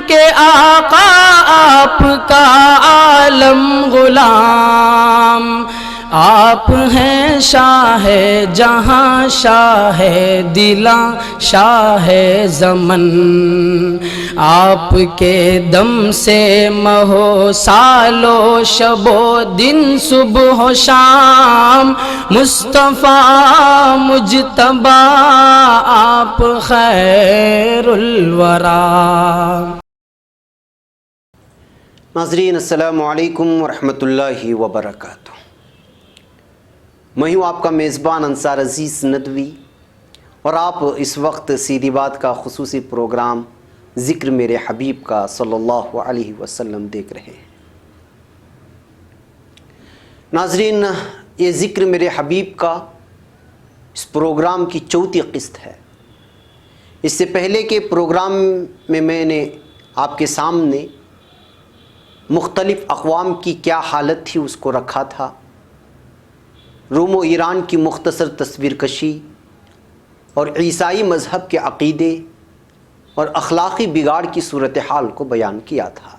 کے آقا آپ کا عالم غلام، آپ ہیں شاہ جہاں شاہ دلاں شاہ زمن، آپ کے دم سے مہو سالو شب و دن صبح و شام، مصطفیٰ مجتبی آپ خیر الورا۔ ناظرین السلام علیکم ورحمۃ اللہ وبرکاتہ۔ میں ہوں آپ کا میزبان انصار عزیز ندوی، اور آپ اس وقت سیدھی بات کا خصوصی پروگرام ذکر میرے حبیب کا صلی اللہ علیہ وسلم دیکھ رہے ہیں۔ ناظرین، یہ ذکر میرے حبیب کا اس پروگرام کی چوتھی قسط ہے۔ اس سے پہلے کے پروگرام میں نے آپ کے سامنے مختلف اقوام کی کیا حالت تھی اس کو رکھا تھا، روم و ایران کی مختصر تصویر کشی اور عیسائی مذہب کے عقیدے اور اخلاقی بگاڑ کی صورتحال کو بیان کیا تھا۔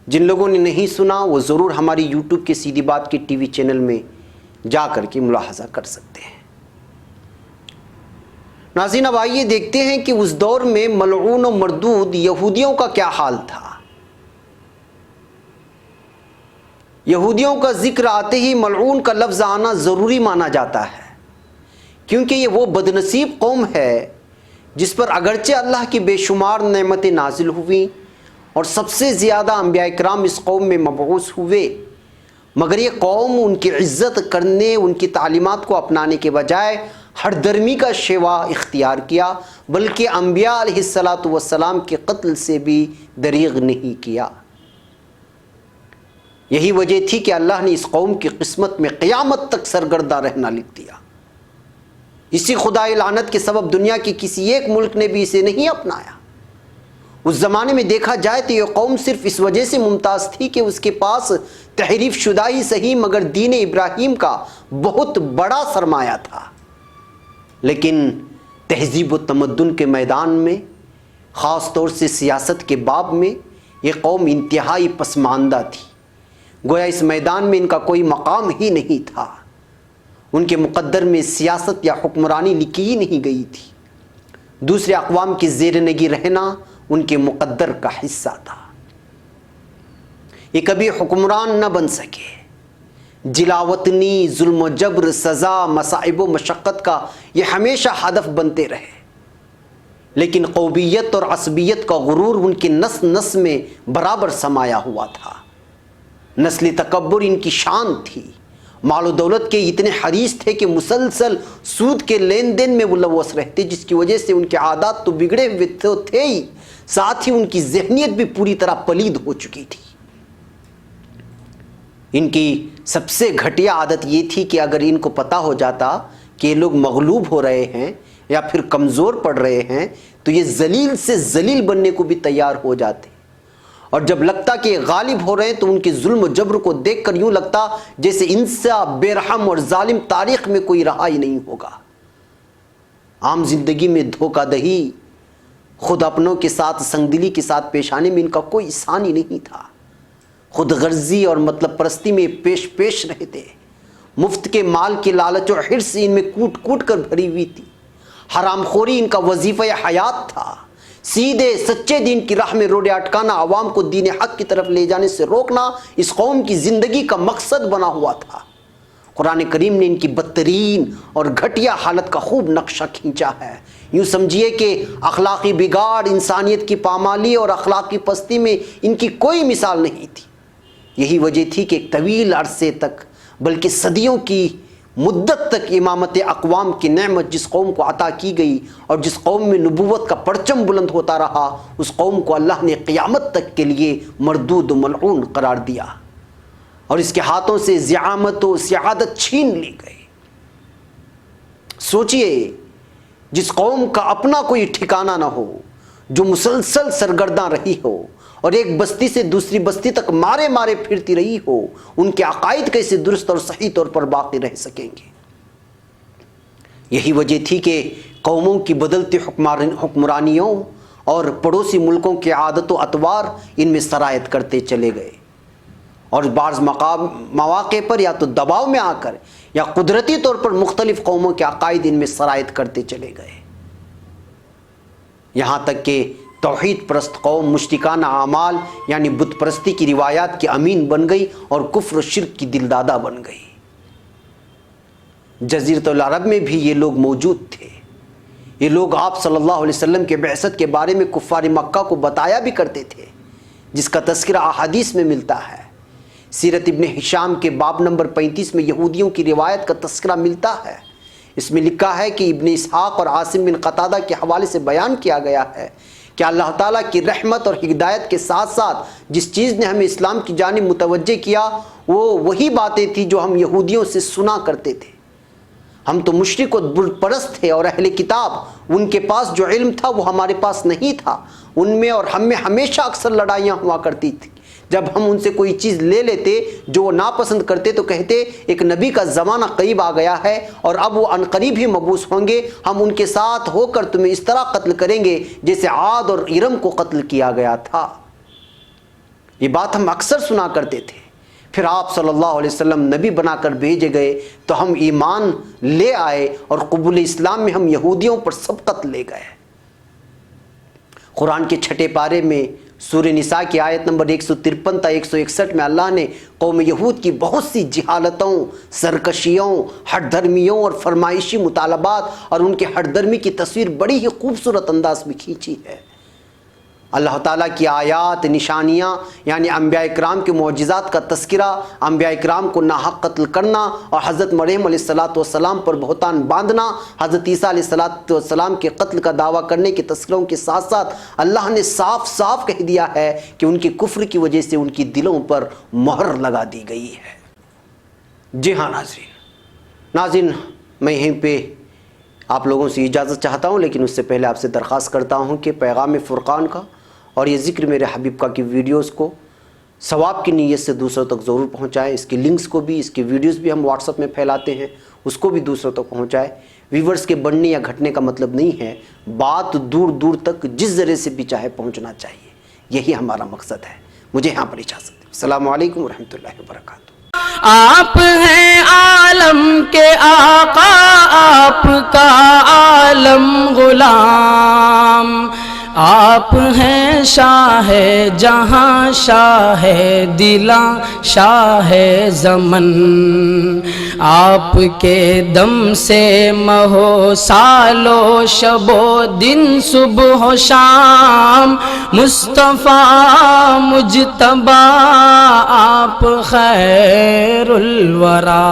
جن لوگوں نے نہیں سنا وہ ضرور ہماری یوٹیوب کے سیدھی بات کے ٹی وی چینل میں جا کر کے ملاحظہ کر سکتے ہیں۔ ناظرین، اب آئیے دیکھتے ہیں کہ اس دور میں ملعون و مردود یہودیوں کا کیا حال تھا۔ یہودیوں کا ذکر آتے ہی ملعون کا لفظ آنا ضروری مانا جاتا ہے، کیونکہ یہ وہ بدنصیب قوم ہے جس پر اگرچہ اللہ کی بے شمار نعمتیں نازل ہوئیں اور سب سے زیادہ انبیاء کرام اس قوم میں مبعوث ہوئے، مگر یہ قوم ان کی عزت کرنے، ان کی تعلیمات کو اپنانے کے بجائے ہر درمی کا شیوا اختیار کیا، بلکہ انبیاء علیہ السلام کے قتل سے بھی دریغ نہیں کیا۔ یہی وجہ تھی کہ اللہ نے اس قوم کی قسمت میں قیامت تک سرگردہ رہنا لکھ دیا۔ اسی خدائے لعنت کے سبب دنیا کے کسی ایک ملک نے بھی اسے نہیں اپنایا۔ اس زمانے میں دیکھا جائے تو یہ قوم صرف اس وجہ سے ممتاز تھی کہ اس کے پاس تحریف شدہ ہی صحیح مگر دین ابراہیم کا بہت بڑا سرمایہ تھا، لیکن تہذیب و تمدن کے میدان میں، خاص طور سے سیاست کے باب میں، یہ قوم انتہائی پسماندہ تھی۔ گویا اس میدان میں ان کا کوئی مقام ہی نہیں تھا، ان کے مقدر میں سیاست یا حکمرانی لکھی ہی نہیں گئی تھی۔ دوسرے اقوام کی زیر نگی رہنا ان کے مقدر کا حصہ تھا۔ یہ کبھی حکمران نہ بن سکے، جلاوطنی، ظلم و جبر، سزا، مصائب و مشقت کا یہ ہمیشہ ہدف بنتے رہے، لیکن قومیت اور عصبیت کا غرور ان کی نس نس میں برابر سمایا ہوا تھا۔ نسلی تکبر ان کی شان تھی، مال و دولت کے اتنے حریص تھے کہ مسلسل سود کے لین دین میں ملوث رہتے، جس کی وجہ سے ان کے عادات تو بگڑے ہوئے تو تھے ہی، ساتھ ہی ان کی ذہنیت بھی پوری طرح پلید ہو چکی تھی۔ ان کی سب سے گھٹیا عادت یہ تھی کہ اگر ان کو پتہ ہو جاتا کہ یہ لوگ مغلوب ہو رہے ہیں یا پھر کمزور پڑ رہے ہیں تو یہ ذلیل سے ذلیل بننے کو بھی تیار ہو جاتے، اور جب لگتا کہ یہ غالب ہو رہے ہیں تو ان کے ظلم و جبر کو دیکھ کر یوں لگتا جیسے ان سے بے رحم اور ظالم تاریخ میں کوئی رہا ہی نہیں ہوگا۔ عام زندگی میں دھوکہ دہی، خود اپنوں کے ساتھ سنگدلی کے ساتھ پیش آنے میں ان کا کوئی سان ہی نہیں تھا۔ خود غرضی اور مطلب پرستی میں پیش رہتے، مفت کے مال کی لالچ اور حرص ان میں کوٹ کوٹ کر بھری ہوئی تھی۔ حرام خوری ان کا وظیفہ حیات تھا، سیدھے سچے دین کی راہ میں روڑے اٹکانا، عوام کو دین حق کی طرف لے جانے سے روکنا اس قوم کی زندگی کا مقصد بنا ہوا تھا۔ قرآن کریم نے ان کی بدترین اور گھٹیا حالت کا خوب نقشہ کھینچا ہے۔ یوں سمجھیے کہ اخلاقی بگاڑ، انسانیت کی پامالی اور اخلاقی پستی میں ان کی کوئی مثال نہیں تھی۔ یہی وجہ تھی کہ ایک طویل عرصے تک، بلکہ صدیوں کی مدت تک امامت اقوام کی نعمت جس قوم کو عطا کی گئی اور جس قوم میں نبوت کا پرچم بلند ہوتا رہا، اس قوم کو اللہ نے قیامت تک کے لیے مردود و ملعون قرار دیا، اور اس کے ہاتھوں سے زعامت و سیادت چھین لی گئی۔ سوچئے، جس قوم کا اپنا کوئی ٹھکانہ نہ ہو، جو مسلسل سرگرداں رہی ہو اور ایک بستی سے دوسری بستی تک مارے مارے پھرتی رہی ہو، ان کے عقائد کیسے درست اور صحیح طور پر باقی رہ سکیں گے؟ یہی وجہ تھی کہ قوموں کی بدلتی حکمرانیوں اور پڑوسی ملکوں کے عادت و اطوار ان میں سرایت کرتے چلے گئے، اور بعض مواقع پر یا تو دباؤ میں آ کر یا قدرتی طور پر مختلف قوموں کے عقائد ان میں سرایت کرتے چلے گئے، یہاں تک کہ توحید پرست قوم مشرکانہ اعمال یعنی بت پرستی کی روایات کی امین بن گئی اور کفر و شرک کی دلدادہ بن گئی۔ جزیرۃ العرب میں بھی یہ لوگ موجود تھے۔ یہ لوگ آپ صلی اللہ علیہ وسلم کے بعثت کے بارے میں کفار مکہ کو بتایا بھی کرتے تھے، جس کا تذکرہ احادیث میں ملتا ہے۔ سیرت ابن ہشام کے باب نمبر 35 میں یہودیوں کی روایت کا تذکرہ ملتا ہے۔ اس میں لکھا ہے کہ ابن اسحاق اور عاصم بن قتادہ کے حوالے سے بیان کیا گیا ہے کہ اللہ تعالیٰ کی رحمت اور ہدایت کے ساتھ ساتھ جس چیز نے ہمیں اسلام کی جانب متوجہ کیا وہ وہی باتیں تھیں جو ہم یہودیوں سے سنا کرتے تھے۔ ہم تو مشرک و بت پرست تھے، اور اہل کتاب ان کے پاس جو علم تھا وہ ہمارے پاس نہیں تھا۔ ان میں اور ہم میں ہمیشہ اکثر لڑائیاں ہوا کرتی تھیں۔ جب ہم ان سے کوئی چیز لے لیتے جو وہ ناپسند کرتے تو کہتے ایک نبی کا زمانہ قریب آ گیا ہے اور اب وہ عنقریب ہی مبعوث ہوں گے، ہم ان کے ساتھ ہو کر تمہیں اس طرح قتل کریں گے جیسے عاد اور ارم کو قتل کیا گیا تھا۔ یہ بات ہم اکثر سنا کرتے تھے۔ پھر آپ صلی اللہ علیہ وسلم نبی بنا کر بھیجے گئے تو ہم ایمان لے آئے اور قبول اسلام میں ہم یہودیوں پر سبقت لے گئے۔ قرآن کے 6 پارے میں سورہ نساء کی آیت نمبر 153 تا 161 میں اللہ نے قوم یہود کی بہت سی جہالتوں، سرکشیوں، ہٹ دھرمیوں اور فرمائشی مطالبات اور ان کے ہٹ دھرمی کی تصویر بڑی ہی خوبصورت انداز میں کھینچی ہے۔ اللہ تعالیٰ کی آیات، نشانیاں یعنی انبیاء اکرام کے معجزات کا تذکرہ، انبیاء اکرام کو ناحق قتل کرنا اور حضرت مریم علیہ السلام پر بہتان باندھنا، حضرت عیسیٰ علیہ السلام کے قتل کا دعویٰ کرنے کے تذکروں کے ساتھ ساتھ اللہ نے صاف صاف کہہ دیا ہے کہ ان کے کفر کی وجہ سے ان کی دلوں پر مہر لگا دی گئی ہے۔ جی ہاں ناظرین میں یہیں پہ آپ لوگوں سے اجازت چاہتا ہوں، لیکن اس سے پہلے آپ سے درخواست کرتا ہوں کہ پیغام فرقان کا اور یہ ذکر میرے حبیب کا کی ویڈیوز کو ثواب کی نیت سے دوسروں تک ضرور پہنچائیں۔ اس کے لنکس کو بھی، اس کے ویڈیوز بھی ہم واٹس ایپ میں پھیلاتے ہیں، اس کو بھی دوسروں تک پہنچائیں۔ ویورز کے بڑھنے یا گھٹنے کا مطلب نہیں ہے، بات دور دور تک جس ذریعے سے بھی چاہے پہنچنا چاہیے، یہی ہمارا مقصد ہے۔ مجھے یہاں پر اجازت دیں۔ السلام علیکم ورحمۃ اللہ وبرکاتہ۔ آپ ہیں عالم کے آقا، آپ کا عالم غلام، آپ ہیں شاہ جہاں، شاہ دلاں، شاہ زمن، آپ کے دم سے مہو سالو شب و دن، صبح و شام مصطفیٰ مجتبیٰ، آپ خیر الورا۔